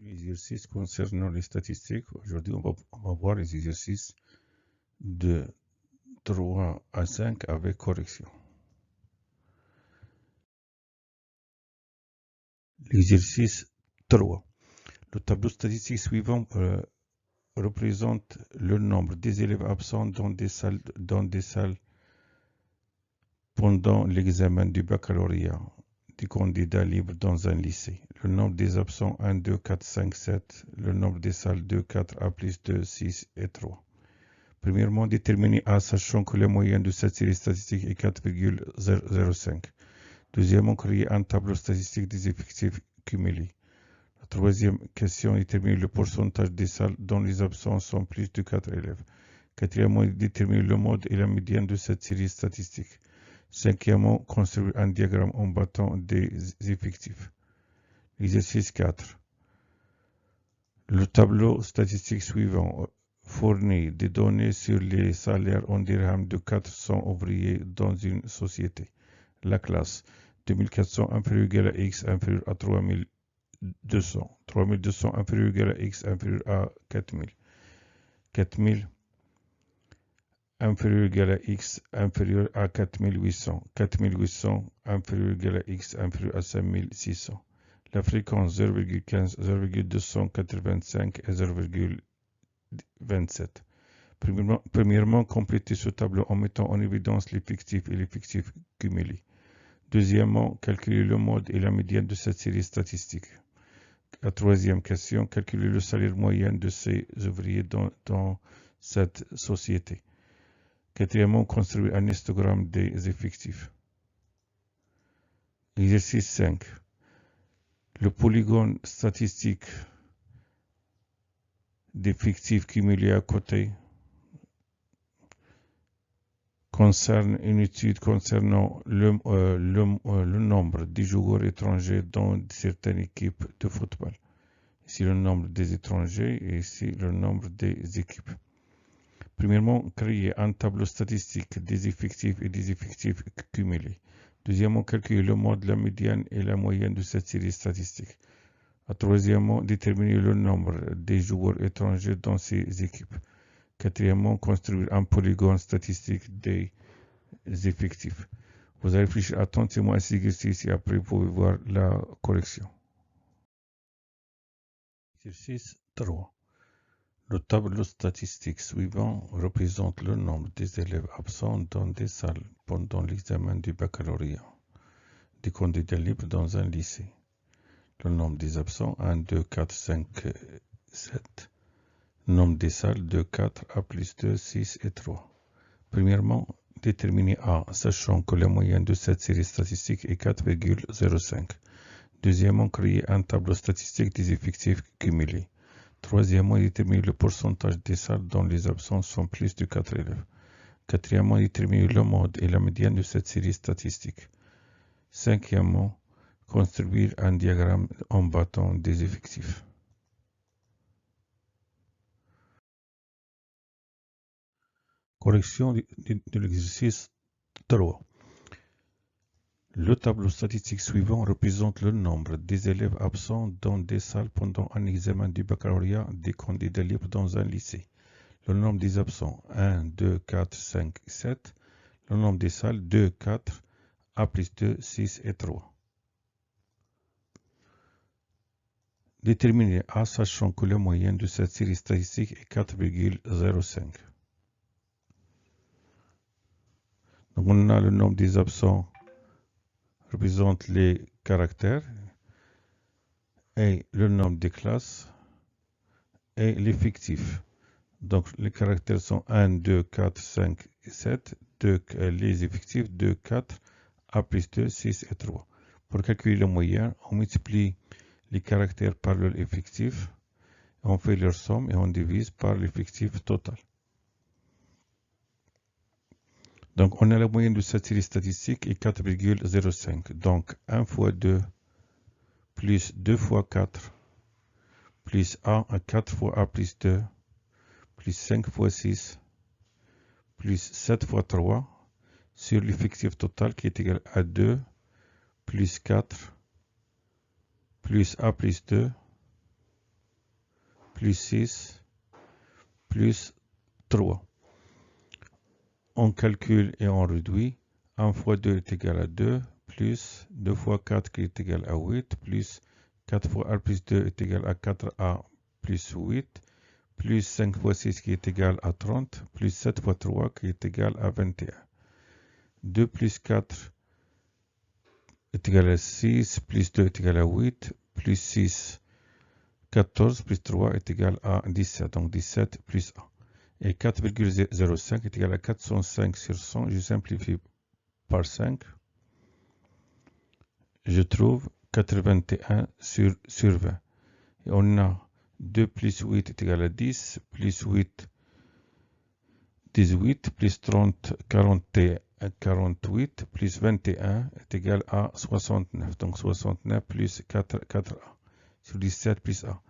L'exercice concernant les statistiques. Aujourd'hui, on va voir les exercices de 3 à 5 avec correction. L'exercice 3. Le tableau statistique suivant représente le nombre des élèves absents dans des salles pendant l'examen du baccalauréat des candidats libres dans un lycée. Le nombre des absents 1, 2, 4, 5, 7. Le nombre des salles 2, 4, A plus 2, 6 et 3. Premièrement, déterminer A, sachant que la moyenne de cette série statistique est 4,05. Deuxièmement, créer un tableau statistique des effectifs cumulés. La troisième question, déterminer le pourcentage des salles dont les absents sont plus de 4 élèves. Quatrièmement, déterminer le mode et la médiane de cette série statistique. Cinquièmement, construire un diagramme en battant des effectifs. Exercice 4. Le tableau statistique suivant fournit des données sur les salaires en dirhams de 400 ouvriers dans une société. La classe 2400 inférieur égal à x inférieur à 3200. 3200 inférieur égal à x inférieur à 4000. 4000 inférieur égal à x inférieur à 4800. 4800 inférieur égal à x inférieur à 5600. La fréquence 0,15, 0,285 et 0,27. Premièrement, compléter ce tableau en mettant en évidence l'effectif et l'effectif cumulé. Deuxièmement, calculer le mode et la médiane de cette série statistique. La troisième question, calculer le salaire moyen de ces ouvriers dans cette société. Quatrièmement, construire un histogramme des effectifs. Exercice 5. Le polygone statistique d'effectifs cumulés à côté concerne une étude concernant le nombre de joueurs étrangers dans certaines équipes de football. Ici le nombre des étrangers et ici le nombre des équipes. Premièrement, créer un tableau statistique des effectifs et des effectifs cumulés. Deuxièmement, calculer le mode, la médiane et la moyenne de cette série statistique. Troisièmement, déterminer le nombre des joueurs étrangers dans ces équipes. Quatrièmement, construire un polygone statistique des effectifs. Vous allez réfléchir attentivement à cet exercice et après vous pouvez voir la correction. Exercice 3. Le tableau statistique suivant représente le nombre des élèves absents dans des salles pendant l'examen du baccalauréat des candidats libres dans un lycée. Le nombre des absents 1, 2, 4, 5, 7. Nombre des salles 2, 4, A plus 2, 6 et 3. Premièrement, déterminer A, sachant que la moyenne de cette série statistique est 4,05. Deuxièmement, créer un tableau statistique des effectifs cumulés. Troisièmement, déterminer le pourcentage des salles dont les absents sont plus de 4 élèves. Quatrièmement, déterminer le mode et la médiane de cette série statistique. Cinquièmement, construire un diagramme en battant des effectifs. Correction de l'exercice 3. Le tableau statistique suivant représente le nombre des élèves absents dans des salles pendant un examen du baccalauréat des candidats libres dans un lycée. Le nombre des absents 1, 2, 4, 5, 7. Le nombre des salles 2, 4, A plus 2, 6 et 3. Déterminer A sachant que la moyenne de cette série statistique est 4,05. Donc on a le nombre des absents représente les caractères et le nombre des classes et l'effectif. Donc les caractères sont 1, 2, 4, 5 et 7. Les effectifs 2, 4, A plus 2, 6 et 3. Pour calculer la moyenne, on multiplie les caractères par leur effectif, on fait leur somme et on divise par l'effectif total. Donc on a la moyenne de cette série statistique est 4,05. Donc 1 fois 2 plus 2 fois 4 plus A à 4 fois A plus 2 plus 5 fois 6 plus 7 fois 3 sur l'effectif total qui est égal à 2 plus 4 plus A plus 2 plus 6, plus 3. On calcule et on réduit. 1 fois 2 est égal à 2, plus 2 fois 4 qui est égal à 8, plus 4 fois a plus 2 est égal à 4a plus 8, plus 5 fois 6 qui est égal à 30, plus 7 fois 3 qui est égal à 21. 2 plus 4 est égal à 6, plus 2 est égal à 8, plus 6, 14, plus 3 est égal à 17, donc 17 plus 1. Et 4,05 est égal à 405 sur 100, je simplifie par 5. Je trouve 81 sur 20. Et on a 2 plus 8 est égal à 10, plus 8, 18, plus 30, 48, plus 21 est égal à 69. Donc 69 plus 4a sur 17 plus a.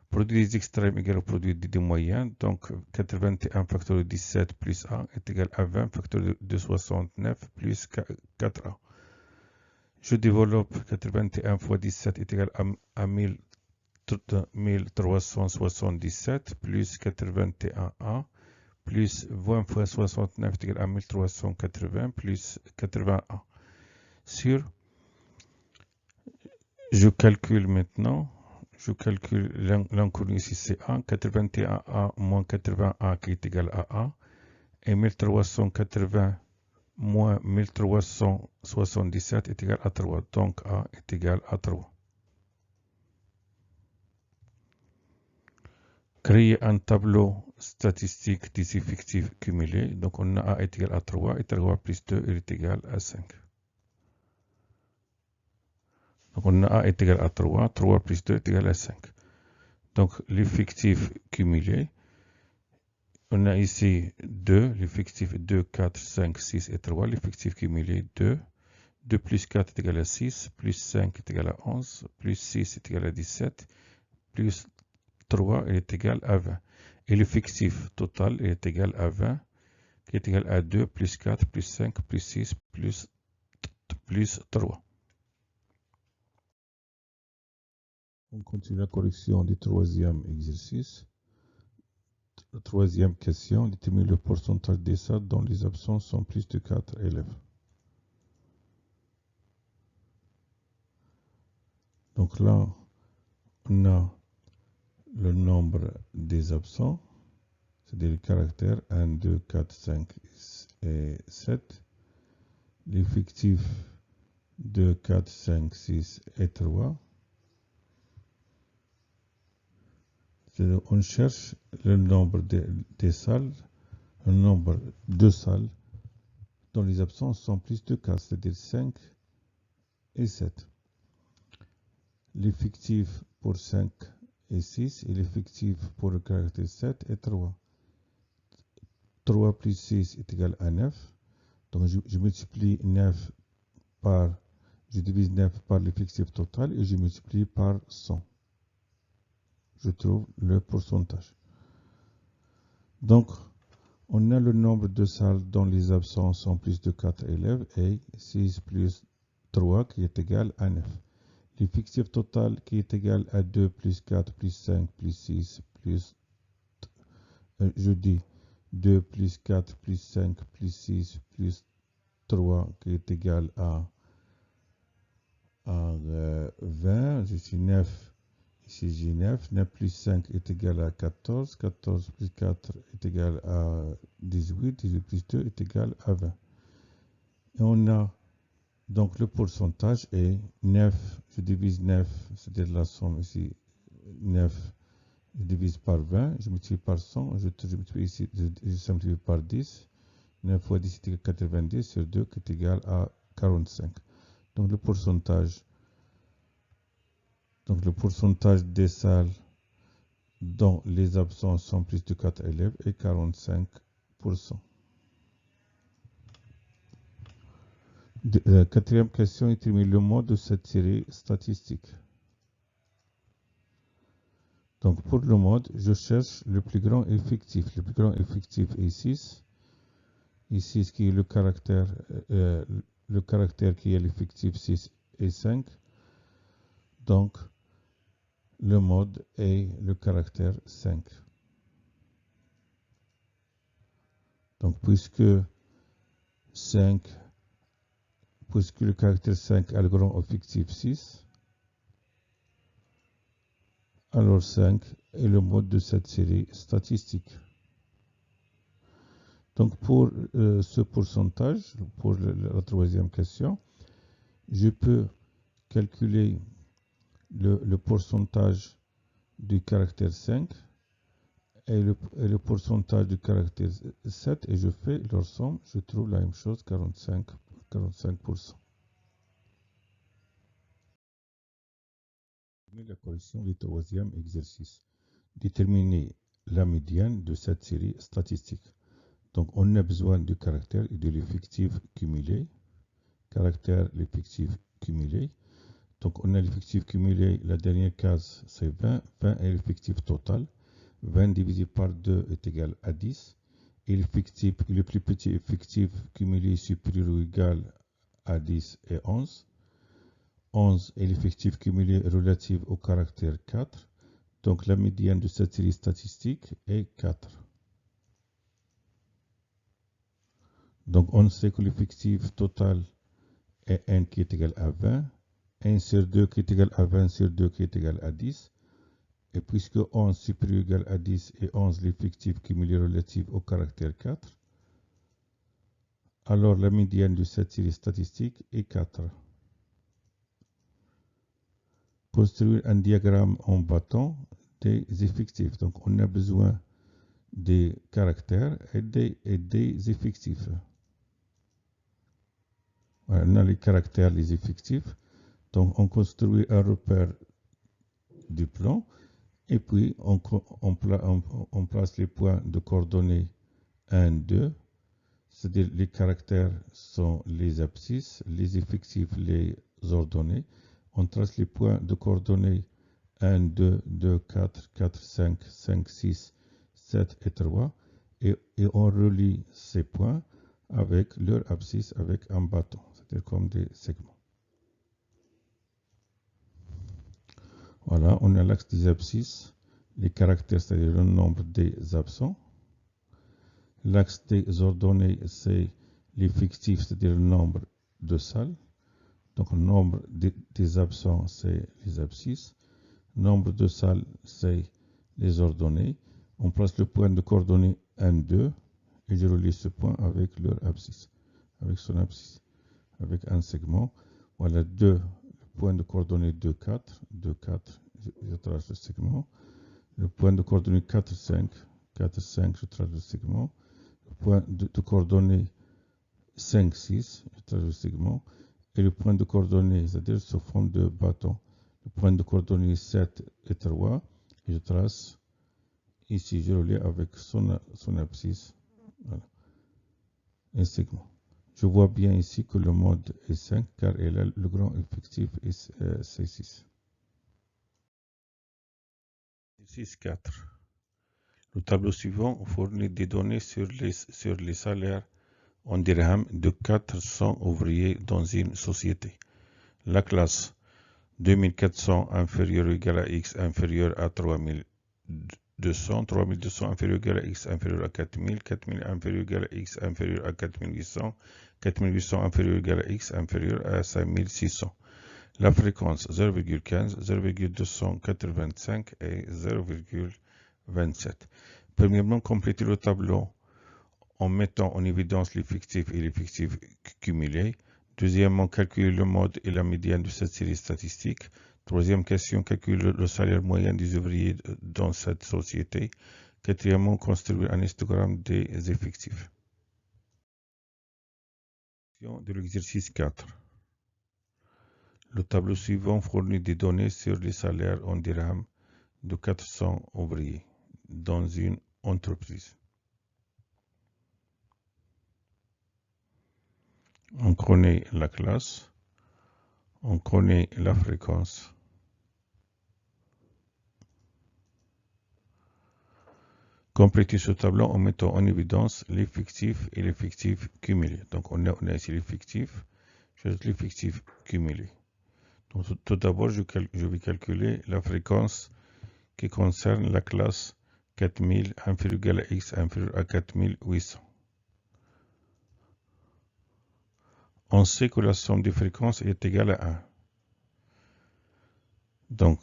Produit des extrêmes égal au produit des moyens. Donc 81 facteur de 17 plus a est égal à 20 facteur de 69 plus 4a. Je développe 81 fois 17 est égal à 1377 plus 81a plus 20 fois 69 est égal à 1380 plus 80a. Je calcule maintenant, je calcule l'inconnu ici c'est a, 81a moins 80a qui est égal à a, et 1380 moins 1377 est égal à 3, donc a est égal à 3. Créer un tableau statistique des effectifs cumulés. Donc, on a A est égal à 3 et 3 plus 2 est égal à 5. Donc, on a A est égal à 3, 3 plus 2 est égal à 5. Donc, l'effectif cumulé, on a ici 2, l'effectif 2, 4, 5, 6 et 3. L'effectif cumulé 2. 2 plus 4 est égal à 6, plus 5 est égal à 11, plus 6 est égal à 17, plus 3 est égal à 20. Et l'effectif total est égal à 20, qui est égal à 2 plus 4 plus 5 plus 6 plus 3. On continue la correction du troisième exercice. La troisième question, détermine le pourcentage des salles dont les absents sont plus de 4 élèves. Donc là, on a le nombre des absents, c'est-à-dire les caractères 1, 2, 4, 5 et 7. L'effectif 2, 4, 5, 6 et 3. On cherche le nombre des salles, le nombre de salles dont les absents sont plus de 4, c'est-à-dire 5 et 7. L'effectif pour 5 et 6 et l'effectif pour le caractère 7 et 3. 3 plus 6 est égal à 9. Donc je multiplie 9 par, je divise 9 par l'effectif total et je multiplie par 100. Je trouve le pourcentage. Donc, on a le nombre de salles dont les absents sont plus de 4 élèves et 6 plus 3 qui est égal à 9. L'effectif total qui est égal à 2 plus 4 plus 5 plus 6 plus, je dis 2 plus 4 plus 5 plus 6 plus 3 qui est égal à 20. Je suis 9. Ici, j'ai 9. 9 plus 5 est égal à 14. 14 plus 4 est égal à 18. 18 plus 2 est égal à 20. Et on a donc le pourcentage est 9. Je divise 9, c'est-à-dire la somme ici, 9. Je divise par 20. Je multiplie par 100. Je multiplie ici, je simplifie par 10. 9 fois 10 est égal à 90 sur 2 qui est égal à 45. Donc le pourcentage des salles dont les absents sont plus de 4 élèves est 45%. Quatrième question, détermine le mode de cette série statistique. Donc pour le mode, je cherche le plus grand effectif. Le plus grand effectif est 6. Ici, ce qui est le caractère qui est l'effectif 6 et 5. Donc, le mode est le caractère 5. Donc, puisque le caractère 5 a le grand O fictif 6, alors 5 est le mode de cette série statistique. Donc, pour ce pourcentage, pour la troisième question, je peux calculer le pourcentage du caractère 5 et le pourcentage du caractère 7 et je fais leur somme, je trouve la même chose, 45%. La correction du troisième exercice. Déterminer la médiane de cette série statistique. Donc on a besoin du caractère et de l'effectif cumulé. Caractère, l'effectif cumulé. Donc on a l'effectif cumulé, la dernière case c'est 20, 20 est l'effectif total. 20 divisé par 2 est égal à 10. Et l'effectif, le plus petit effectif cumulé supérieur ou égal à 10 est 11. 11 est l'effectif cumulé relatif au caractère 4. Donc la médiane de cette série statistique est 4. Donc on sait que l'effectif total est n qui est égal à 20. 1 sur 2 qui est égal à 20 sur 2 qui est égal à 10. Et puisque 11 supérieur ou égal à 10 et 11 l'effectif cumulé relatif au caractère 4, alors la médiane de cette série statistique est 4. Construire un diagramme en bâton des effectifs. Donc on a besoin des caractères et des effectifs. Voilà, on a les caractères, les effectifs. Donc on construit un repère du plan et puis on place les points de coordonnées 1, 2. C'est-à-dire les caractères sont les abscisses, les effectifs les ordonnées. On trace les points de coordonnées 1, 2, 2, 4, 4, 5, 5, 6, 7 et 3. Et on relie ces points avec leur abscisse avec un bâton, c'est-à-dire comme des segments. Voilà, on a l'axe des abscisses, les caractères, c'est-à-dire le nombre des absents. L'axe des ordonnées, c'est l'effectif, c'est-à-dire le nombre de salles. Donc, le nombre des absents, c'est les abscisses. Nombre de salles, c'est les ordonnées. On place le point de coordonnées 1, 2, et je relie ce point avec leur abscisse, avec son abscisse, avec un segment. Voilà, le point de coordonnées 2, 4, 2, 4, je trace le segment. Le point de coordonnées 4, 5, 4, 5, je trace le segment. Le point de coordonnées 5, 6, je trace le segment. Et le point de coordonnées, c'est-à-dire sous forme de bâton. Le point de coordonnées 7 et 3, et je trace ici, je relie avec son abscisse, voilà, un segment. Je vois bien ici que le mode est 5 car le grand effectif est 6. Exercice 4. Le tableau suivant fournit des données sur les salaires en dirhams de 400 ouvriers dans une société. La classe 2400 inférieur ou égal à x inférieur à 3200, 3200 inférieur ou égal à x inférieur à 4000, 4000 inférieur ou égal à x inférieur à 4800, 4800 inférieur ou égal à x inférieur à 5600. La fréquence 0,15, 0,285 et 0,27. Premièrement, compléter le tableau en mettant en évidence l'effectif et l'effectif cumulé. Deuxièmement, calculer le mode et la médiane de cette série statistique. Troisième question, calculer le salaire moyen des ouvriers dans cette société. Quatrièmement, construire un histogramme des effectifs. De l'exercice 4. Le tableau suivant fournit des données sur les salaires en dirhams de 400 ouvriers dans une entreprise. On connaît la classe, on connaît la fréquence. Compléter ce tableau en mettant en évidence l'effectif et l'effectif cumulé. Donc on a ici l'effectif, l'effectif cumulé. Donc tout d'abord, je vais calculer la fréquence qui concerne la classe 4000 inférieur égal à x inférieur à 4800. On sait que la somme des fréquences est égale à 1. Donc,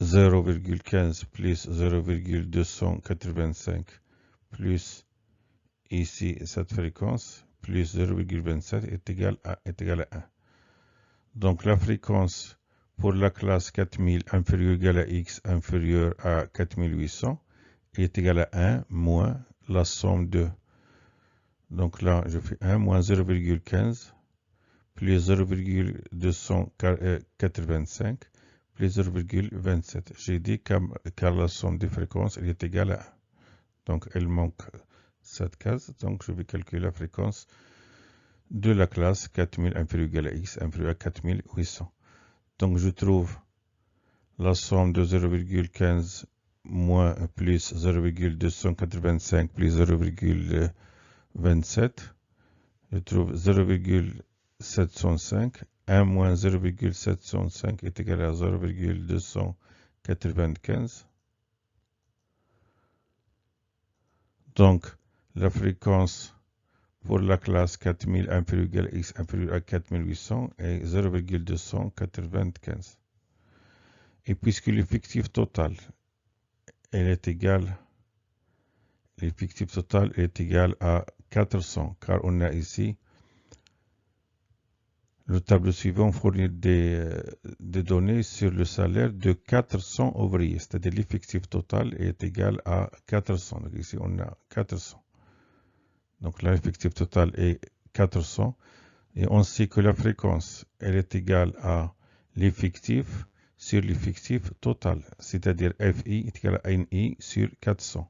0,15 plus 0,285 plus ici cette fréquence plus 0,27 est égal à 1. Donc la fréquence pour la classe 4000 inférieure égal à x inférieur à 4800 est égale à 1 moins la somme de. Donc là, je fais 1 moins 0,15 plus 0,285 plus 0,27. J'ai dit car la somme des fréquences est égale à 1. Donc elle manque cette case. Donc je vais calculer la fréquence de la classe 4000 inférieur égal à x inférieur à 4800. Donc je trouve la somme de 0,15 moins plus 0,285 plus 0,27. Je trouve 0,705. 1 moins 0,705 est égal à 0,295. Donc la fréquence pour la classe 4000 inférieur égal à x inférieur à 4800 est 0,295. Et puisque l'effectif total est égal à 400, car on a ici le tableau suivant fournit des données sur le salaire de 400 ouvriers, c'est-à-dire l'effectif total est égal à 400. Donc ici on a 400. Donc l'effectif total est 400 et on sait que la fréquence elle est égale à l'effectif sur l'effectif total, c'est-à-dire FI est égal à NI sur 400.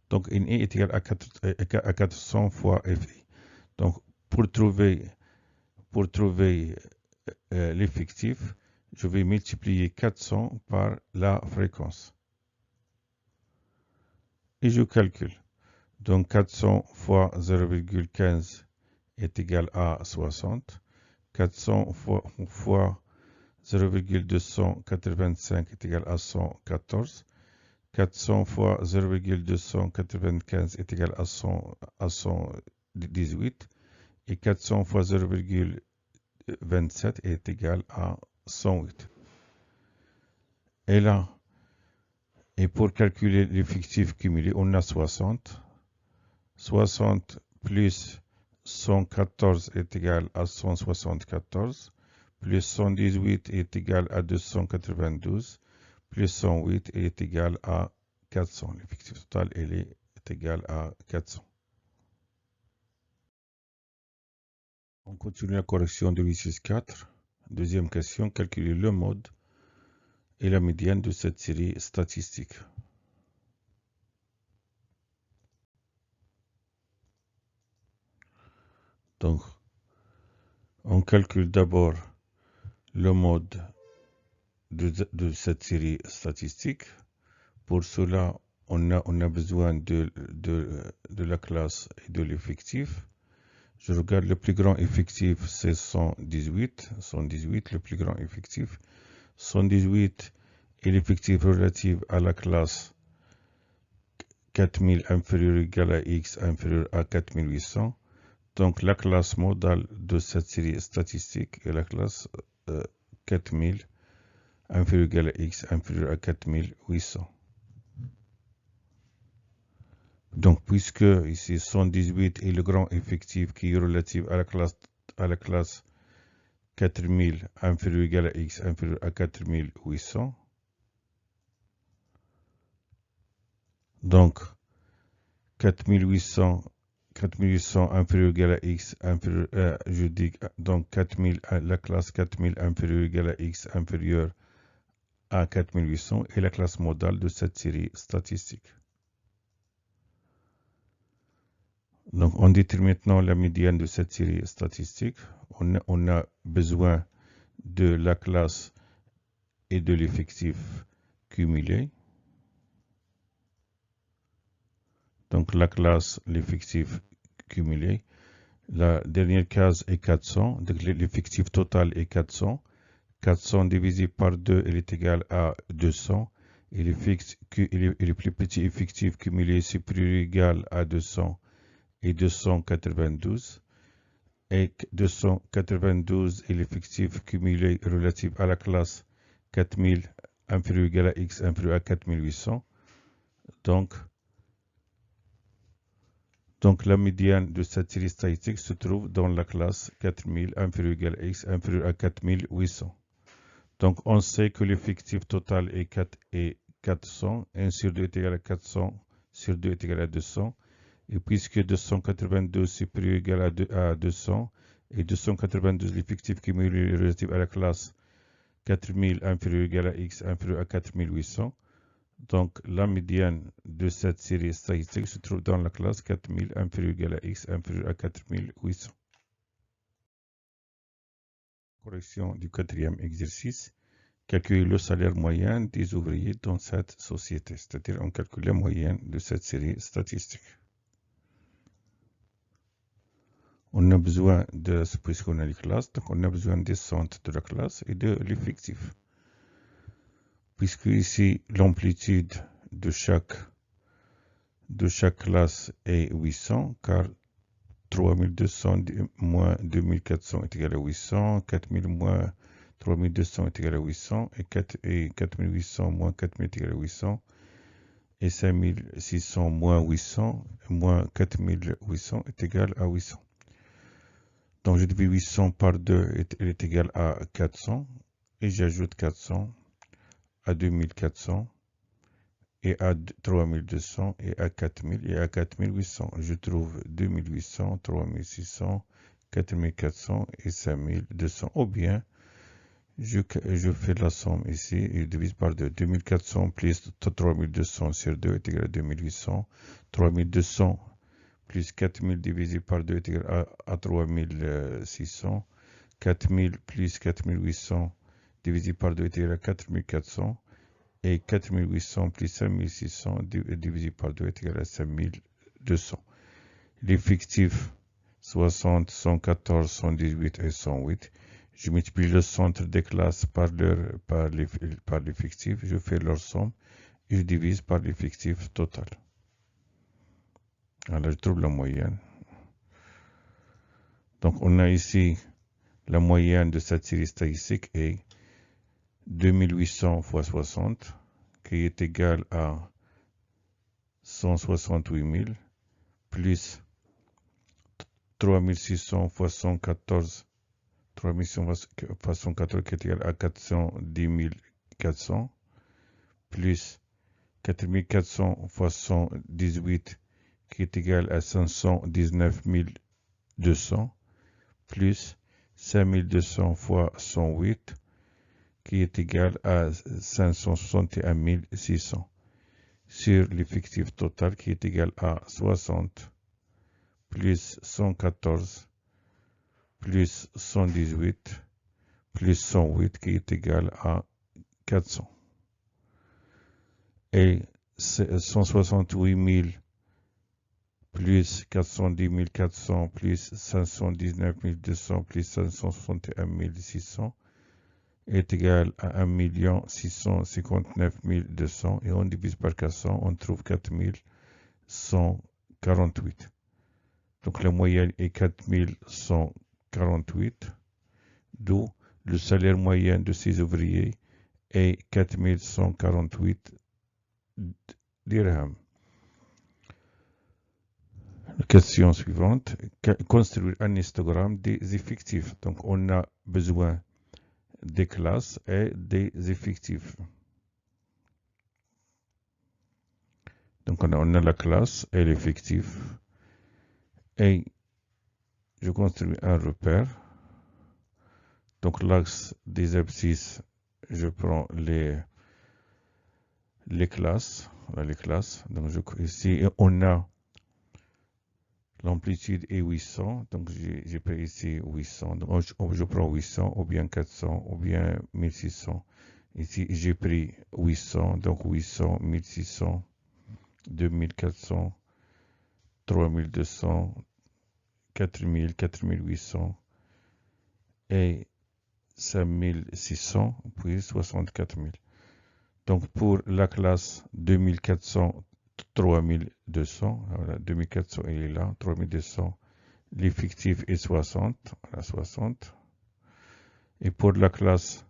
Donc NI est égal à 400 fois FI. Donc pour trouver l'effectif, je vais multiplier 400 par la fréquence. Et je calcule. Donc 400 fois 0,15 est égal à 60. 400 fois 0,285 est égal à 114. 400 fois 0,295 est égal à 118. Et 400 fois 0,27 est égal à 108. Et là, et pour calculer l'effectif cumulé, on a 60. 60 plus 114 est égal à 174. Plus 118 est égal à 292. Plus 108 est égal à 400. L'effectif total est égal à 400. On continue la correction de l'exercice 4. Deuxième question, calculer le mode et la médiane de cette série statistique. Donc, on calcule d'abord le mode de cette série statistique. Pour cela, on a besoin de la classe et de l'effectif. Je regarde le plus grand effectif, c'est 118. 118, le plus grand effectif. 118 est l'effectif relatif à la classe 4000 inférieur ou égal à x inférieur à 4800. Donc la classe modale de cette série statistique est la classe 4000 inférieur ou égal à x inférieur à 4800. Donc puisque ici 118 est le grand effectif qui est relatif à la classe 4000 inférieur ou égal à x inférieur à 4800. Donc 4800 inférieur ou égal à x inférieur je dis donc 4000 la classe 4000 inférieur ou égal à x inférieur à 4800 est la classe modale de cette série statistique. Donc on détermine maintenant la médiane de cette série statistique. On a besoin de la classe et de l'effectif cumulé. Donc la classe, l'effectif cumulé. La dernière case est 400, donc l'effectif total est 400. 400 divisé par 2, il est égal à 200. Et le plus petit effectif cumulé supérieur ou égal à 200 et 292. Et 292 est l'effectif cumulé relatif à la classe 4000 inférieur ou égal à x inférieur à 4800. Donc la médiane de cette série statistique se trouve dans la classe 4000 inférieur ou égal à x inférieur à 4800. Donc on sait que l'effectif total est 400, 1 sur 2 est égal à 400, sur 2 est égal à 200. Et puisque 292 est supérieur ou égal à 200, et 292 l'effectif cumulé relatif à la classe 4000 inférieur ou égal à x inférieur à 4800, donc la médiane de cette série statistique se trouve dans la classe 4000 inférieur ou égal à x inférieur à 4800. Correction du quatrième exercice. Calculer le salaire moyen des ouvriers dans cette société, c'est-à-dire on calcule la moyenne de cette série statistique. On a besoin de, puisqu'on a les classes, donc on a besoin des centres de la classe et de l'effectif. Puisque ici l'amplitude de chaque classe est 800, car 3200 moins 2400 est égal à 800, 4000 moins 3200 est égal à 800, et 4800 moins 4000 est égal à 800, et 5600 moins 800 moins 4800 est égal à 800. Donc je divise 800 par 2, elle est égale à 400, et j'ajoute 400 à 2400, et à 3200, et à 4000, et à 4800. Je trouve 2800, 3600, 4400 et 5200. Ou bien, je fais la somme ici, et je divise par 2. 2400 plus 3200 sur 2 est égal à 2800. 3200 plus 4000 divisé par 2 est égal à 3600. 4000 plus 4800 divisé par 2 est égal à 4400. Et 4800 plus 5600 divisé par 2 est égal à 5200. L'effectif 60, 114, 118 et 108. Je multiplie le centre des classes par l'effectif. Je fais leur somme et je divise par l'effectif total. Alors je trouve la moyenne. Donc on a ici la moyenne de cette série statistique est 2800 fois 60, qui est égal à 168 000, plus 3600 fois 114, 3600 fois 114 qui est égal à 410 400, plus 4400 fois 118 qui est égal à 519 200, plus 5200 fois 108 qui est égal à 561 600, sur l'effectif total qui est égal à 60 plus 114 plus 118 plus 108 qui est égal à 400. Et 168 000 plus 410 400 plus 519 200 plus 561 600 est égal à 1 659 200, et on divise par 400, on trouve 4148. Donc la moyenne est 4148, d'où le salaire moyen de ces ouvriers est 4148 dirhams. Question suivante, construire un histogramme des effectifs. Donc on a besoin des classes et des effectifs. Donc on a la classe et l'effectif. Et je construis un repère. Donc l'axe des abscisses, je prends les classes. Voilà les classes. Donc ici on a l'amplitude est 800. Donc j'ai pris ici 800. Donc je prends 800 ou bien 400 ou bien 1600. Ici j'ai pris 800. Donc 800, 1600, 2400, 3200, 4000, 4800 et 5600, puis 64 000. Donc pour la classe 2400, 3200, voilà, 2400 il est là, 3200, l'effectif est 60, voilà, 60. Et pour la classe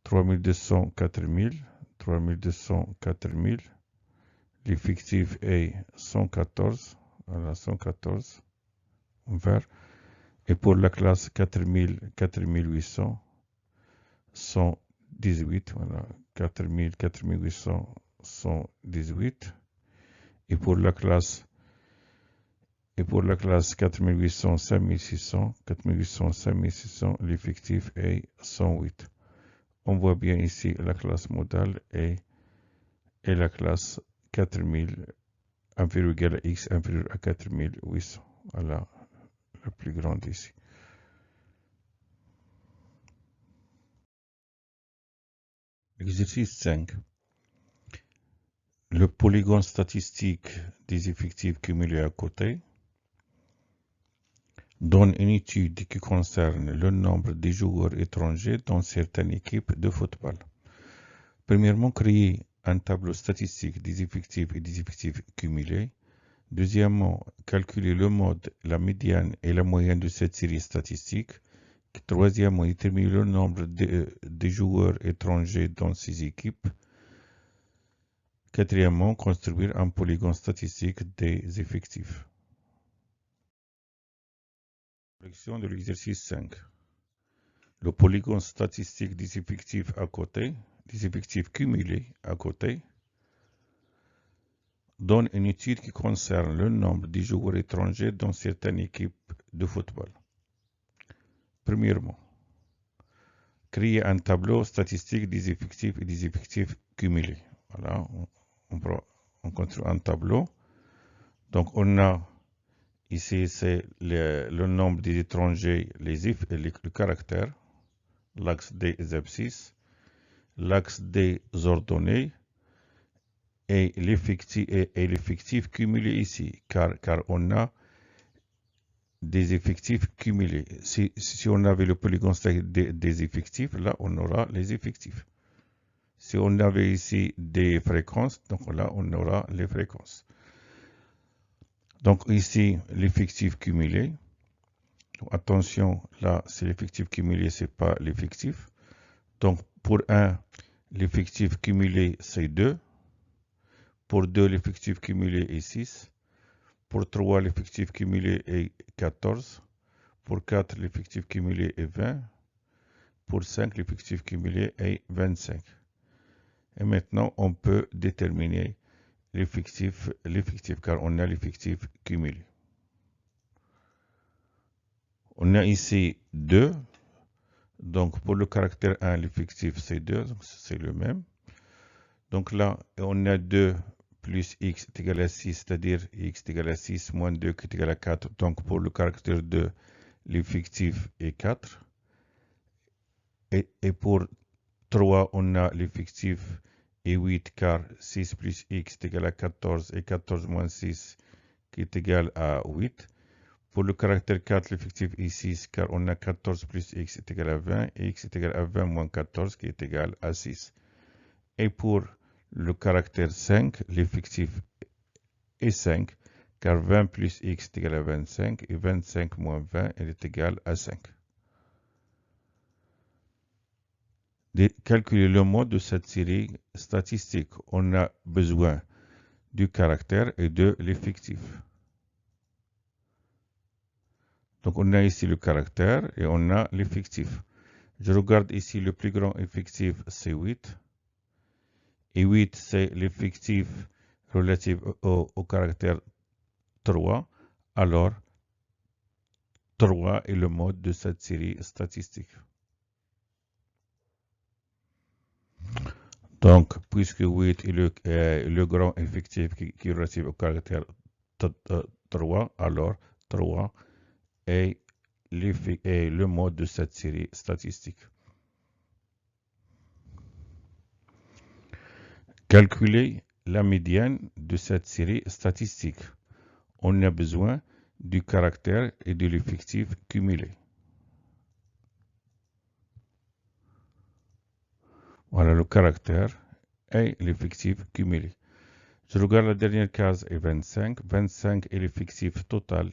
3200, 4000, 3200, 4000, l'effectif est 114, voilà, 114, vert. Et pour la classe 4000, 4800, 118, voilà, 4000, 4800, 118. Et pour la classe 4800, 5600, 4800, 5600, l'effectif est 108. On voit bien ici la classe modale et la classe 4000 inférieur égal à x inférieur à 4800. Voilà, la plus grande ici. Exercice 5. Le polygone statistique des effectifs cumulés à côté donne une étude qui concerne le nombre de joueurs étrangers dans certaines équipes de football. Premièrement, créer un tableau statistique des effectifs et des effectifs cumulés. Deuxièmement, calculer le mode, la médiane et la moyenne de cette série statistique. Troisièmement, déterminer le nombre de joueurs étrangers dans ces équipes. Quatrièmement, construire un polygone statistique des effectifs. Correction de l'exercice 5. Le polygone statistique des effectifs à côté, des effectifs cumulés à côté, donne une étude qui concerne le nombre de joueurs étrangers dans certaines équipes de football. Premièrement, créer un tableau statistique des effectifs et des effectifs cumulés. Voilà, on construit un tableau. Donc, on a ici, c'est le nombre des étrangers, les ifs et le caractère, l'axe des abscisses, l'axe des ordonnées et l'effectif cumulé ici, car on a des effectifs cumulés. Si on avait le polygone des effectifs, là, on aura les effectifs. Si on avait ici des fréquences, donc là, on aura les fréquences. Donc ici, l'effectif cumulé. Attention, là, c'est l'effectif cumulé, c'est pas l'effectif. Donc, pour 1, l'effectif cumulé, c'est 2. Pour 2, l'effectif cumulé est 6. Pour 3, l'effectif cumulé est 14. Pour 4, l'effectif cumulé est 20. Pour 5, l'effectif cumulé est 25. Et maintenant, on peut déterminer l'effectif car on a l'effectif cumulé. On a ici 2. Donc, pour le caractère 1, l'effectif c'est 2, donc c'est le même. Donc là, on a 2 plus x est égal à 6, c'est-à-dire x est égal à 6 moins 2 qui est égal à 4. Donc, pour le caractère 2, l'effectif est 4. Et pour 3, on a l'effectif est 8 car 6 plus x est égal à 14 et 14 moins 6 qui est égal à 8. Pour le caractère 4, l'effectif est 6 car on a 14 plus x est égal à 20 et x est égal à 20 moins 14 qui est égal à 6. Et pour le caractère 5, l'effectif est 5 car 20 plus x est égal à 25 et 25 moins 20 est égal à 5. Calculer le mode de cette série statistique. On a besoin du caractère et de l'effectif. Donc on a ici le caractère et on a l'effectif. Je regarde ici le plus grand effectif, c'est 8. Et 8, c'est l'effectif relatif au caractère 3. Alors, 3 est le mode de cette série statistique. Donc, puisque 8 est le grand effectif qui est relatif au caractère 3, alors 3 est le mode de cette série statistique. Calculer la médiane de cette série statistique. On a besoin du caractère et de l'effectif cumulé. Voilà le caractère et l'effectif cumulé. Je regarde la dernière case est 25. 25 est l'effectif total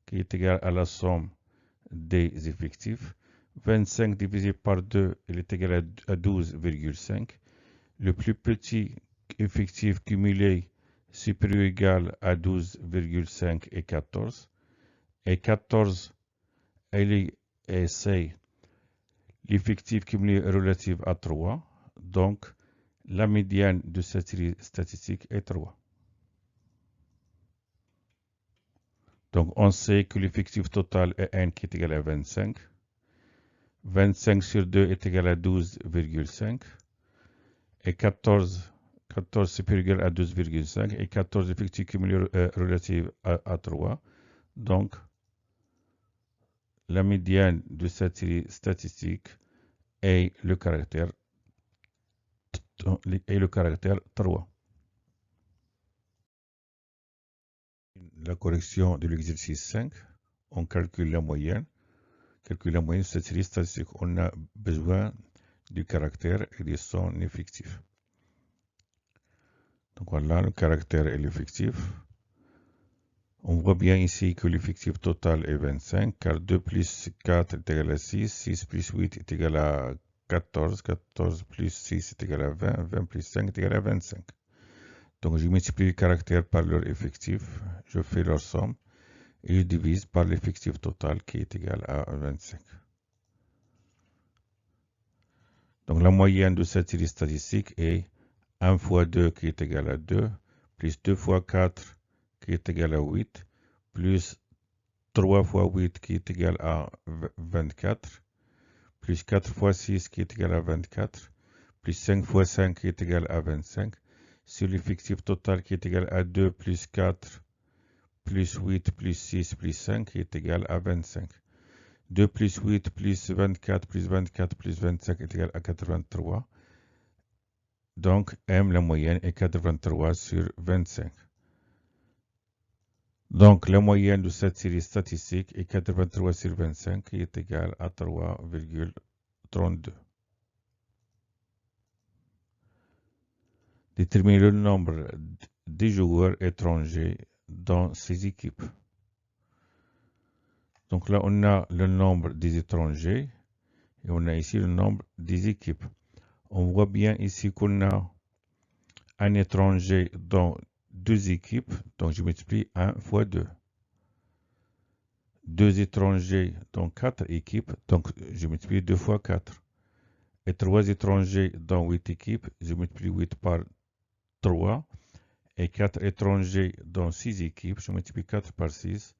qui est égal à la somme des effectifs. 25 divisé par 2, il est égal à 12,5. Le plus petit effectif cumulé supérieur ou égal à 12,5 est 14. Et 14, c'est l'effectif cumulé relatif à 3. Donc, la médiane de cette série statistique est 3. Donc, on sait que l'effectif total est n qui est égal à 25. 25 sur 2 est égal à 12,5. Et 14 supérieur ou égal à 12,5. Et 14 effectifs cumulés relatifs à 3. Donc, la médiane de cette série statistique est le caractère 3. La correction de l'exercice 5, on calcule la moyenne. Calculer la moyenne de cette série statistique, on a besoin du caractère et de son effectif. Donc voilà le caractère et l'effectif. On voit bien ici que l'effectif total est 25, car 2 plus 4 est égal à 6, 6 plus 8 est égal à 14, 14 plus 6 est égal à 20, 20 plus 5 est égal à 25. Donc je multiplie les caractères par leur effectif, je fais leur somme, et je divise par l'effectif total qui est égal à 25. Donc la moyenne de cette série statistique est 1 fois 2 qui est égal à 2, plus 2 fois 4 qui est égal à 8, plus 3 fois 8 qui est égal à 24, plus 4 fois 6 qui est égal à 24, plus 5 fois 5 qui est égal à 25, sur l'effectif total qui est égal à 2 plus 4 plus 8 plus 6 plus 5 qui est égal à 25. 2 plus 8 plus 24 plus 24 plus 25 est égal à 83. Donc, M, la moyenne, est 83 sur 25. Donc, la moyenne de cette série statistique est 83 sur 25, qui est égal à 3,32. Déterminer le nombre de joueurs étrangers dans ces équipes. Donc là, on a le nombre des étrangers et on a ici le nombre des équipes. On voit bien ici qu'on a un étranger dans deux équipes, donc je multiplie 1 fois 2. Deux étrangers dans 4 équipes, donc je multiplie 2 fois 4. Et 3 étrangers dans 8 équipes, je multiplie 8 par 3. Et 4 étrangers dans 6 équipes, je multiplie 4 par 6.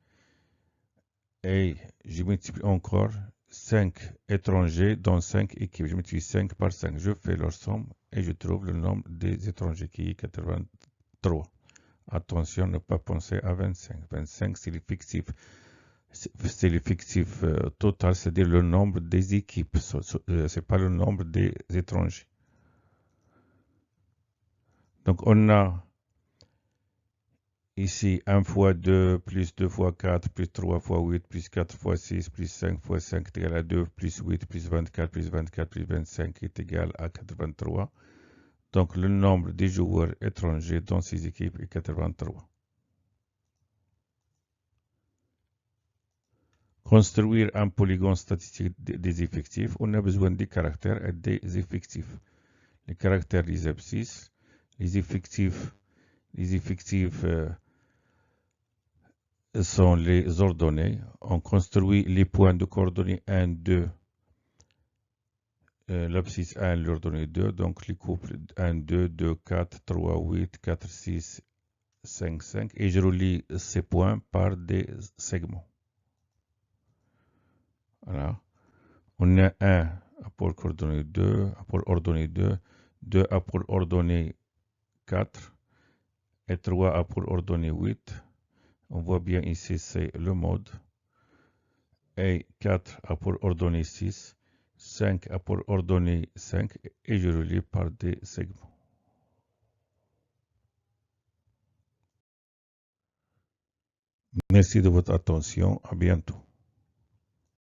Et je multiplie encore 5 étrangers dans 5 équipes, je multiplie 5 par 5. Je fais leur somme et je trouve le nombre des étrangers qui est 83. Attention, ne pas penser à 25. 25, c'est l'effectif. C'est l'effectif total, c'est-à-dire le nombre des équipes. C'est pas le nombre des étrangers. Donc, on a ici 1 fois 2, plus 2 fois 4, plus 3 fois 8, plus 4 fois 6, plus 5 fois 5 est égal à 2, plus 8, plus 24, plus 24, plus 25 est égal à 83. Donc, le nombre des joueurs étrangers dans ces équipes est 83. Construire un polygone statistique des effectifs, on a besoin des caractères et des effectifs. Les caractères des abscisses, les effectifs sont les ordonnées. On construit les points de coordonnées 1, 2, l'abscisse 1, l'ordonnée 2, donc les couples 1, 2, 2, 4, 3, 8, 4, 6, 5, 5, et je relie ces points par des segments. Voilà. On a 1 pour coordonnée 2, pour ordonnée 2, 2 a pour ordonnée 4, et 3 a pour ordonnée 8. On voit bien ici, c'est le mode. Et 4 a pour ordonnée 6, 5 a pour ordonnée 5, et je relie par des segments. Merci de votre attention. À bientôt.